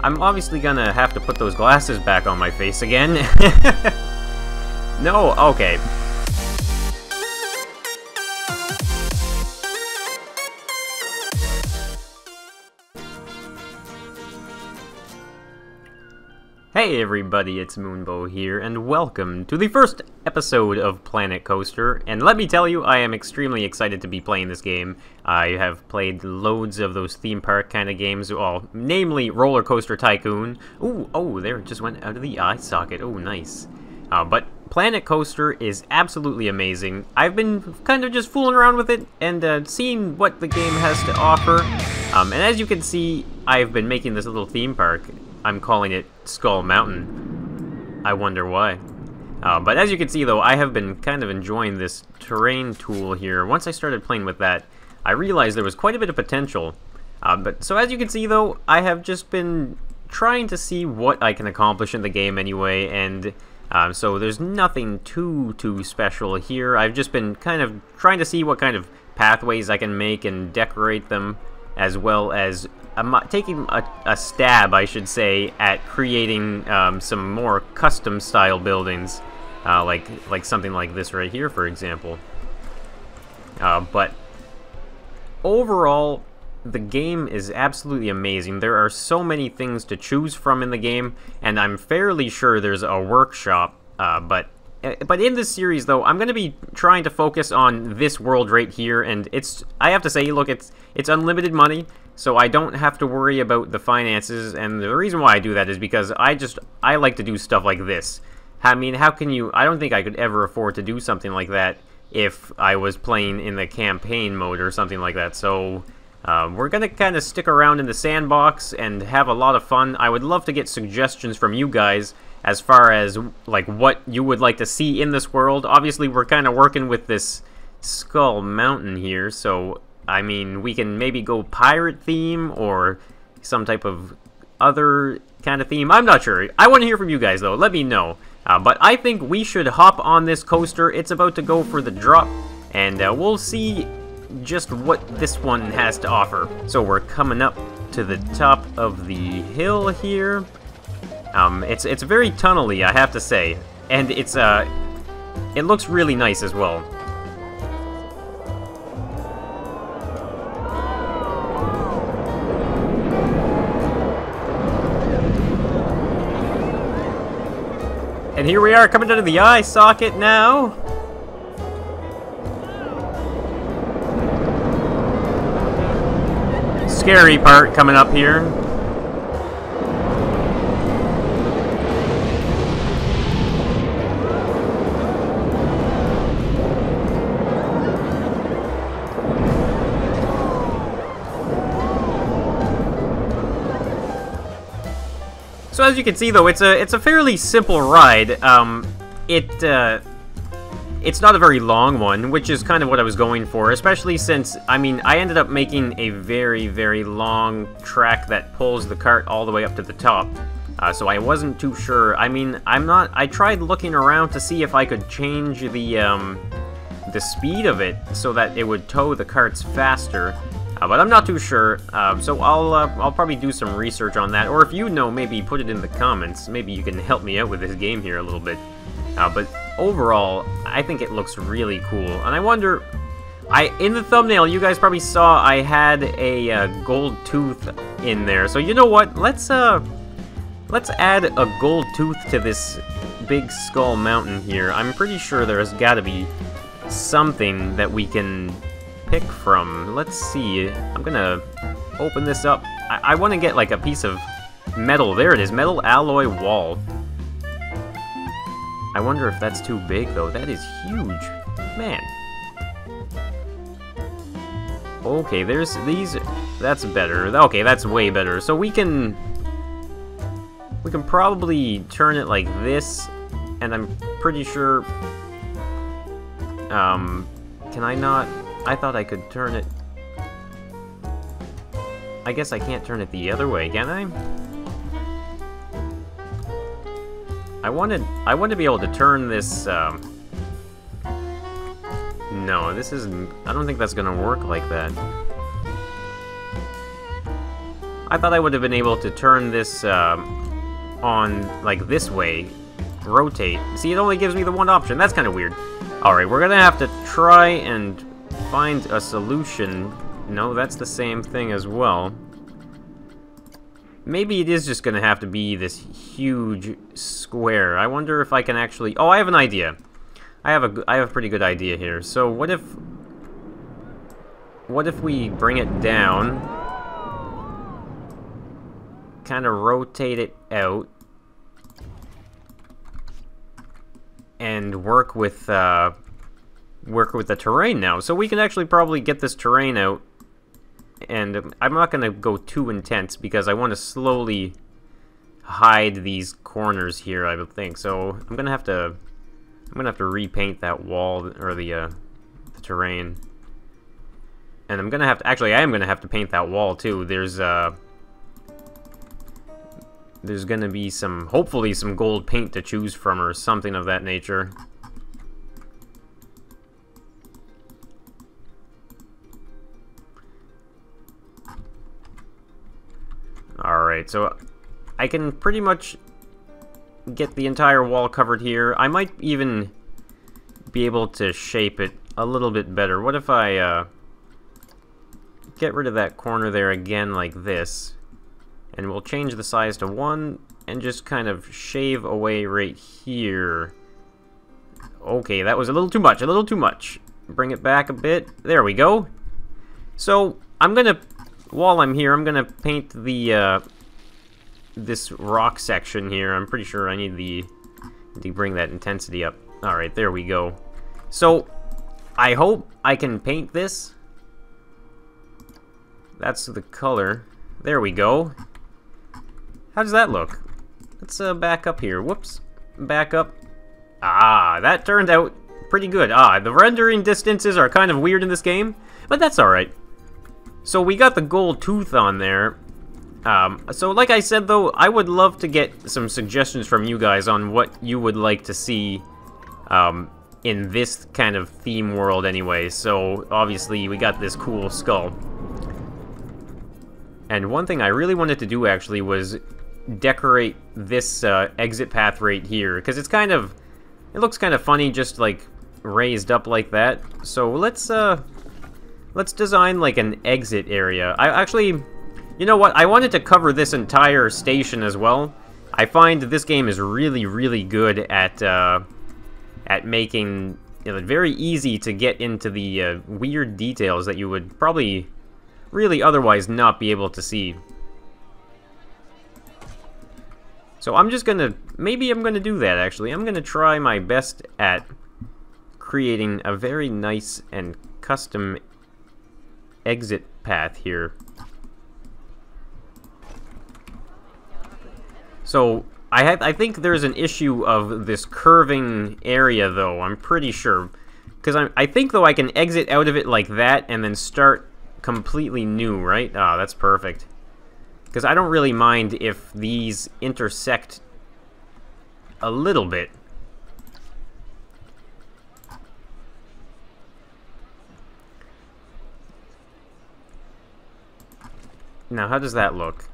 I'm obviously gonna have to put those glasses back on my face again. No, okay. Hey everybody, it's Moonbo here, and welcome to the first episode of Planet Coaster. And let me tell you, I am extremely excited to be playing this game. I have played loads of those theme park kind of games, well, namely Roller Coaster Tycoon. Ooh, oh, there, it just went out of the eye socket. Oh, nice. But Planet Coaster is absolutely amazing. I've been kind of just fooling around with it and seeing what the game has to offer. And as you can see, I've been making this little theme park. I'm calling it Skull Mountain. I wonder why. But as you can see, though, I have been kind of enjoying this terrain tool here. Once I started playing with that, I realized there was quite a bit of potential. So as you can see, though, I have just been trying to see what I can accomplish in the game anyway, and so there's nothing too special here. I've just been kind of trying to see what kind of pathways I can make and decorate them, as well as taking a stab, I should say, at creating some more custom-style buildings, like something like this right here, for example. But overall, the game is absolutely amazing. There are so many things to choose from in the game, and I'm fairly sure there's a workshop. But in this series, though, I'm going to be trying to focus on this world right here, and I have to say, look, it's unlimited money. So I don't have to worry about the finances, and the reason why I do that is because I like to do stuff like this. I mean, how can you... I don't think I could ever afford to do something like that if I was playing in the campaign mode or something like that. So we're going to kind of stick around in the sandbox and have a lot of fun. I would love to get suggestions from you guys as far as like what you would like to see in this world. Obviously, we're kind of working with this Skull Mountain here, so... I mean, we can maybe go pirate theme or some type of other kind of theme. I'm not sure. I want to hear from you guys, though. Let me know. But I think we should hop on this coaster. It's about to go for the drop, and we'll see just what this one has to offer. So we're coming up to the top of the hill here. It's very tunnely, I have to say, and it looks really nice as well. And here we are, coming out of the eye socket now. Scary part coming up here. So as you can see, though, it's a fairly simple ride. It's not a very long one, which is kind of what I was going for, especially since, I mean, I ended up making a very long track that pulls the cart all the way up to the top. So I wasn't too sure. I mean, I tried looking around to see if I could change the speed of it so that it would tow the carts faster. But I'm not too sure, so I'll probably do some research on that, or if you know, maybe put it in the comments. Maybe you can help me out with this game here a little bit. But overall, I think it looks really cool, and I wonder... in the thumbnail, you guys probably saw I had a gold tooth in there, so you know what? Let's add a gold tooth to this big Skull Mountain here. I'm pretty sure there's gotta be something that we can pick from. Let's see. I'm gonna open this up. I want to get like a piece of metal. There it is, metal alloy wall. I wonder if that's too big, though. That is huge, man. Okay, there's these. That's better. Okay, that's way better. So we can probably turn it like this, and I'm pretty sure. Can I not? I thought I could turn it... I guess I can't turn it the other way, can I? I want to be able to turn this, No, this isn't... I don't think that's gonna work like that. I thought I would have been able to turn this on, like, this way. Rotate. See, it only gives me the one option. That's kind of weird. Alright, we're gonna have to try and find a solution. No, that's the same thing as well. Maybe it is just gonna have to be this huge square. I wonder if I can actually... Oh, I have an idea. I have a pretty good idea here. So what if we bring it down, kind of rotate it out, and work with the terrain now. So we can actually probably get this terrain out, and I'm not going to go too intense because I want to slowly hide these corners here, I would think. So I'm gonna have to repaint that wall, or the terrain. And I'm gonna have to, actually I am gonna have to paint that wall too. There's gonna be hopefully some gold paint to choose from, or something of that nature. Alright, so I can pretty much get the entire wall covered here. I might even be able to shape it a little bit better. What if I get rid of that corner there again like this, and we'll change the size to 1 and just kind of shave away right here. Okay, that was a little too much, Bring it back a bit. There we go. So while I'm here, I'm gonna paint the this rock section here. I'm pretty sure I need to bring that intensity up. Alright, there we go. So, I hope I can paint this. That's the color. There we go. How does that look? Let's back up here. Whoops. Back up. Ah, that turned out pretty good. Ah, the rendering distances are kind of weird in this game, but that's alright. So we got the gold tooth on there. So like I said though, I would love to get some suggestions from you guys on what you would like to see in this kind of theme world anyway. So obviously we got this cool skull. And one thing I really wanted to do actually was decorate this exit path right here, because it looks kind of funny just like raised up like that. So let's design like an exit area. You know what? I wanted to cover this entire station as well. I find this game is really, really good at making it very easy to get into the weird details that you would probably really otherwise not be able to see. So maybe I'm gonna do that actually. I'm gonna try my best at creating a very nice and custom exit path here. So, I think there's an issue of this curving area, though, I'm pretty sure. Because I think, though, I can exit out of it like that and then start completely new, right? Ah, that's perfect. Because I don't really mind if these intersect a little bit. Now, how does that look?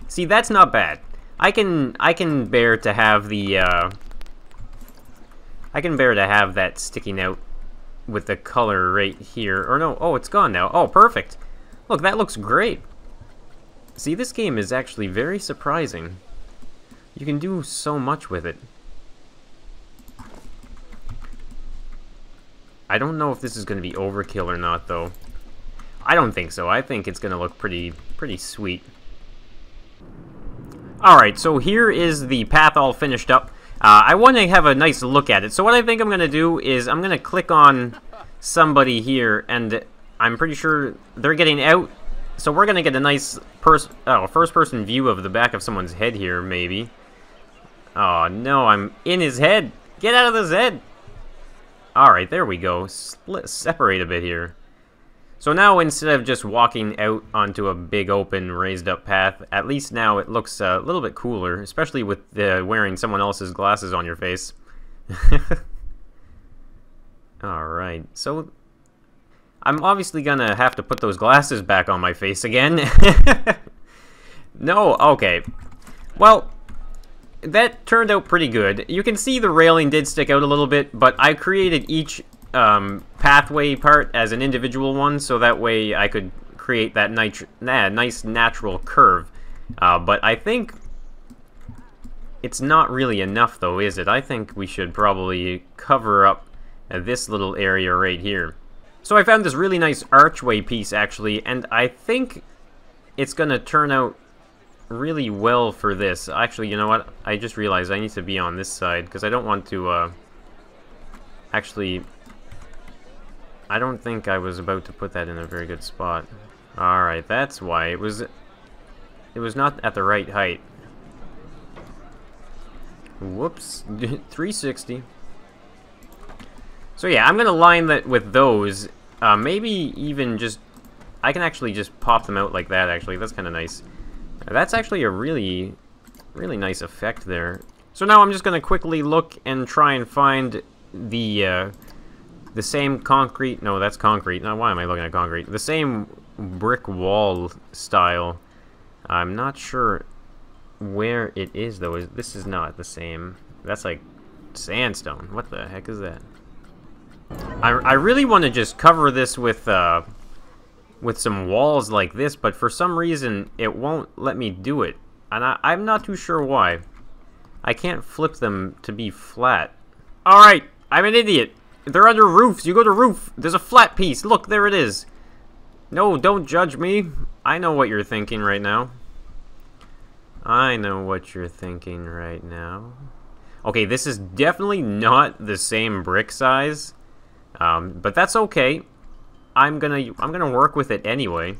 See, that's not bad. I can bear to have the I can bear to have that sticking out with the color right here. Or no, oh, it's gone now. Oh, perfect. Look, that looks great. See, this game is actually very surprising. You can do so much with it. I don't know if this is going to be overkill or not, though. I don't think so. I think it's going to look pretty sweet. Alright, so here is the path all finished up. I want to have a nice look at it. So what I think I'm going to do is I'm going to click on somebody here, and I'm pretty sure they're getting out. So we're going to get a nice first-person view of the back of someone's head here, maybe. Oh, no, I'm in his head. Get out of his head. Alright, there we go. Separate a bit here. So now, instead of just walking out onto a big open raised up path, at least now it looks a little bit cooler, especially with wearing someone else's glasses on your face. Alright, so I'm obviously gonna have to put those glasses back on my face again. No? Okay. Well, that turned out pretty good. You can see the railing did stick out a little bit, but I created each pathway part as an individual one, so that way I could create that nice natural curve. But I think it's not really enough, though, is it? I think we should probably cover up this little area right here. So I found this really nice archway piece, actually, and I think it's going to turn out really well for this. Actually, you know what? I just realized I need to be on this side, because I don't want to, actually, I don't think I was about to put that in a very good spot. Alright, that's why. It was not at the right height. Whoops. 360. So yeah, I'm gonna line that with those. Maybe even just... I can actually just pop them out like that, actually. That's kind of nice. That's actually a really nice effect there. So now I'm just gonna quickly look and try and find the same concrete... No, that's concrete. Now, why am I looking at concrete? The same brick wall style. I'm not sure where it is, though. This is not the same. That's like sandstone. What the heck is that? I really want to just cover this with some walls like this, but for some reason it won't let me do it. And I'm not too sure why. I can't flip them to be flat. Alright, I'm an idiot. They're under roofs. You go to roof. There's a flat piece. Look, there it is. No, don't judge me. I know what you're thinking right now. I know what you're thinking right now. Okay, this is definitely not the same brick size, but that's okay. I'm gonna work with it anyway,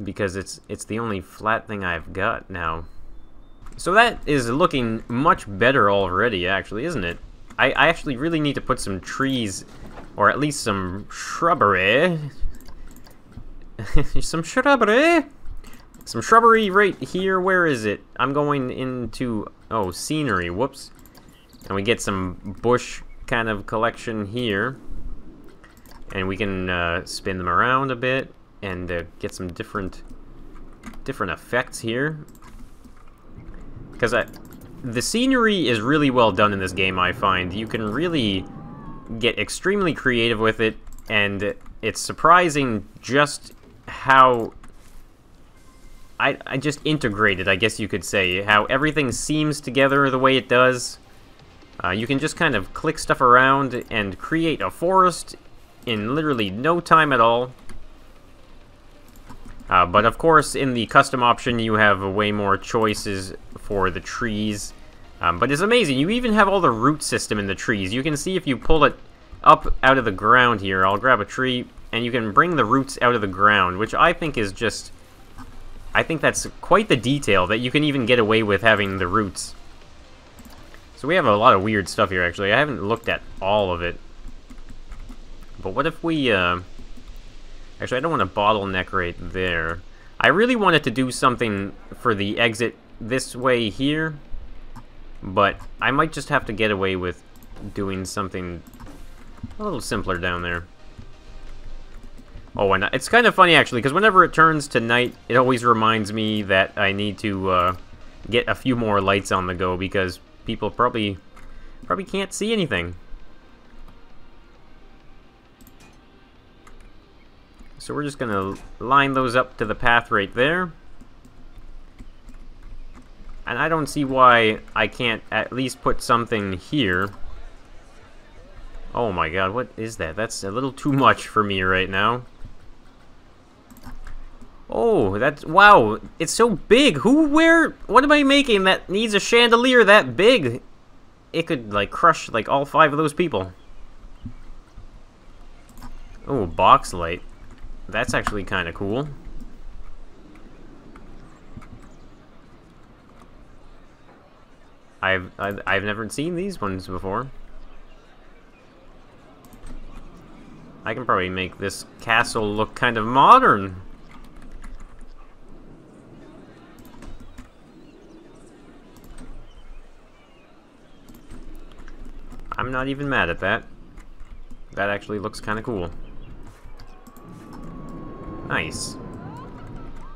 because it's the only flat thing I've got now. So that is looking much better already, actually, isn't it? I actually really need to put some trees, or at least some shrubbery. Some shrubbery right here. Where is it? I'm going into... Oh, scenery. Whoops. And we get some bush kind of collection here. And we can spin them around a bit and get some different effects here. Because the scenery is really well done in this game, I find. You can really get extremely creative with it, and it's surprising just how... I just integrated, I guess you could say, how everything seems together the way it does. You can just kind of click stuff around and create a forest in literally no time at all. But of course, in the custom option, you have way more choices for the trees. But it's amazing, you even have all the root system in the trees. You can see if you pull it up out of the ground here, I'll grab a tree, and you can bring the roots out of the ground, which I think is just... I think that's quite the detail, that you can even get away with having the roots. So we have a lot of weird stuff here, actually. I haven't looked at all of it. But what if we, Actually, I don't want to bottleneck right there. I really wanted to do something for the exit this way here, but I might just have to get away with doing something a little simpler down there. Oh, and it's kind of funny, actually, because whenever it turns to night, it always reminds me that I need to get a few more lights on the go, because people probably can't see anything. So we're just going to line those up to the path right there. And I don't see why I can't at least put something here. Oh my god, what is that? That's a little too much for me right now. Oh, that's... Wow, it's so big. What am I making that needs a chandelier that big? It could, like, crush, like, all 5 of those people. Oh, box light. That's actually kind of cool. I've never seen these ones before. I can probably make this castle look kind of modern. I'm not even mad at that. That actually looks kind of cool. Nice.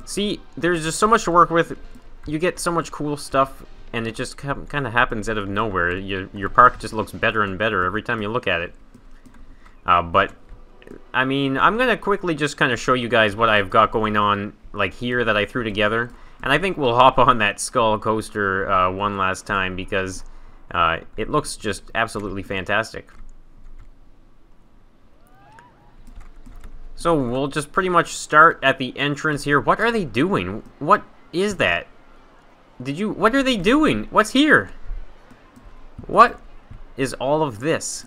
See, there's just so much to work with. You get so much cool stuff, and it just kind of happens out of nowhere. Your park just looks better and better every time you look at it. But, I mean, I'm going to quickly just kind of show you guys what I've got going on, like, here that I threw together. And I think we'll hop on that skull coaster one last time, because it looks just absolutely fantastic. So we'll just pretty much start at the entrance here. What are they doing? What is that? What are they doing? What's here? What is all of this?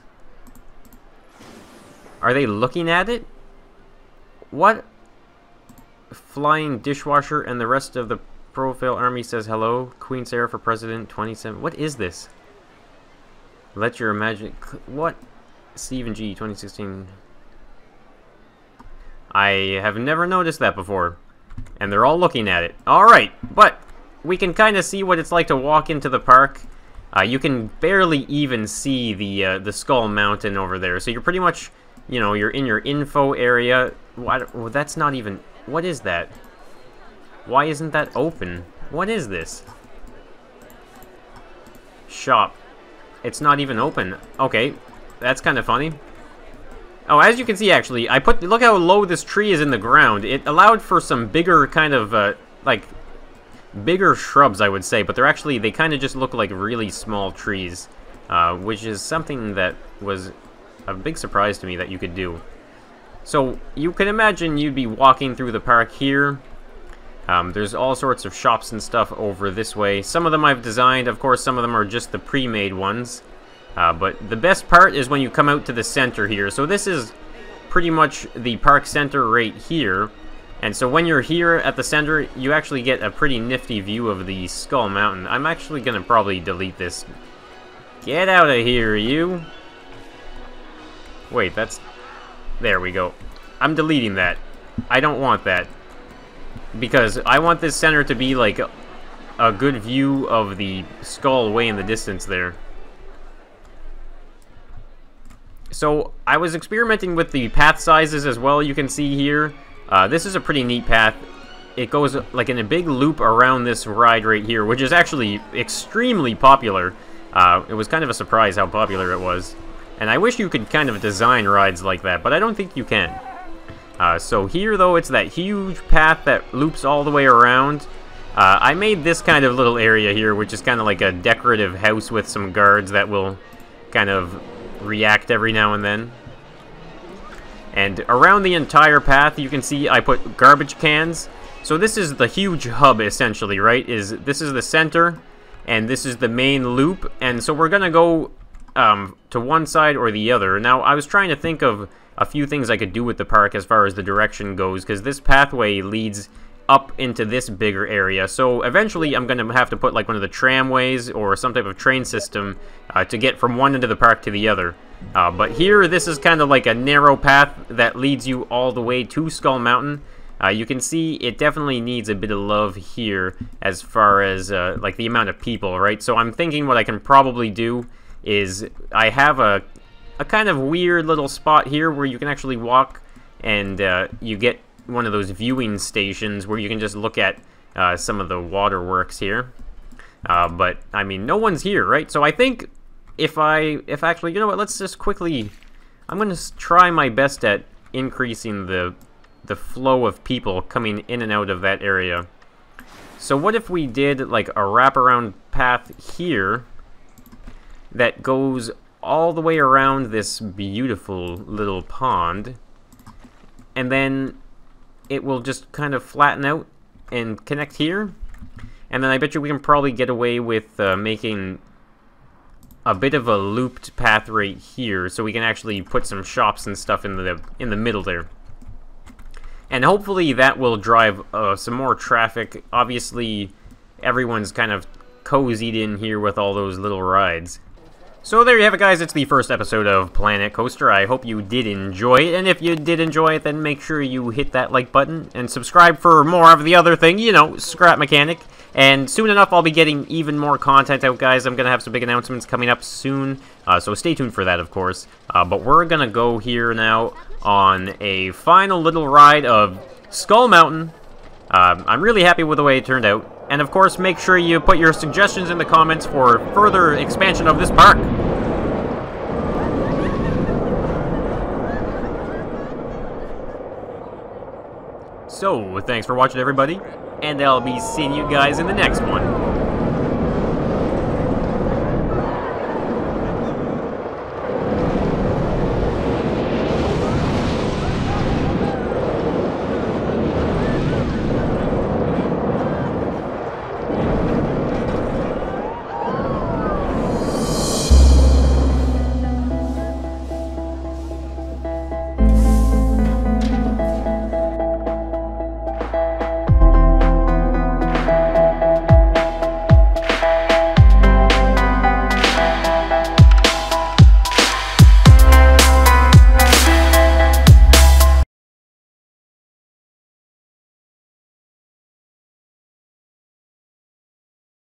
Are they looking at it? What? Flying dishwasher and the rest of the Profile Army says hello. Queen Sarah for President 27. What is this? Let your imagine. What? Stephen G. 2016. I have never noticed that before. And they're all looking at it. Alright, but we can kind of see what it's like to walk into the park. You can barely even see the Skull Mountain over there. So you're pretty much, you know, you're in your info area. Well, that's not even... What is that? Why isn't that open? What is this? Shop. It's not even open. Okay, that's kind of funny. Oh, as you can see, actually, look how low this tree is in the ground. It allowed for some bigger kind of, like, bigger shrubs, I would say, but they kind of just look like really small trees, which is something that was a big surprise to me that you could do. So, you can imagine you'd be walking through the park here. There's all sorts of shops and stuff over this way. Some of them I've designed, of course, some of them are just the pre-made ones. But the best part is when you come out to the center here. So this is pretty much the park center right here. And so when you're here at the center, you actually get a pretty nifty view of the Skull Mountain. I'm actually going to probably delete this. Get out of here, you. Wait, that's... There we go. I'm deleting that. I don't want that. Because I want this center to be like a good view of the skull way in the distance there. So, I was experimenting with the path sizes as well, you can see here. This is a pretty neat path. It goes like in a big loop around this ride right here, which is actually extremely popular. It was kind of a surprise how popular it was. And I wish you could kind of design rides like that, but I don't think you can. So here, though, it's that huge path that loops all the way around. I made this kind of little area here, which is kind of like a decorative house with some guards that will kind of react every now and then. And around the entire path, you can see I put garbage cans. So this is the huge hub, essentially, right? This is the center, and this is the main loop. And so we're going to go to one side or the other. Now, I was trying to think of a few things I could do with the park as far as the direction goes, because this pathway leads up into this bigger area. So eventually I'm going to have to put like one of the tramways or some type of train system to get from one end of the park to the other. But here, this is kind of like a narrow path that leads you all the way to Skull Mountain. You can see it definitely needs a bit of love here as far as like the amount of people, right? So I'm thinking what I can probably do is I have a kind of weird little spot here where you can actually walk and you get one of those viewing stations where you can just look at some of the waterworks here. But, I mean, no one's here, right? So I think if actually, you know what, let's just quickly, I'm going to try my best at increasing the flow of people coming in and out of that area. So what if we did like a wraparound path here that goes all the way around this beautiful little pond, and then it will just kind of flatten out and connect here, and then I bet you we can probably get away with making a bit of a looped path right here, so we can actually put some shops and stuff in the middle there. And hopefully that will drive some more traffic. Obviously, everyone's kind of cozied in here with all those little rides. So there you have it, guys. It's the first episode of Planet Coaster. I hope you did enjoy it, and if you did enjoy it, then make sure you hit that like button and subscribe for more of the other thing, you know, Scrap Mechanic. And soon enough, I'll be getting even more content out, guys. I'm going to have some big announcements coming up soon, so stay tuned for that, of course. But we're going to go here now on a final little ride of Skull Mountain, I'm really happy with the way it turned out. And of course, make sure you put your suggestions in the comments for further expansion of this park. So, thanks for watching, everybody, and I'll be seeing you guys in the next one.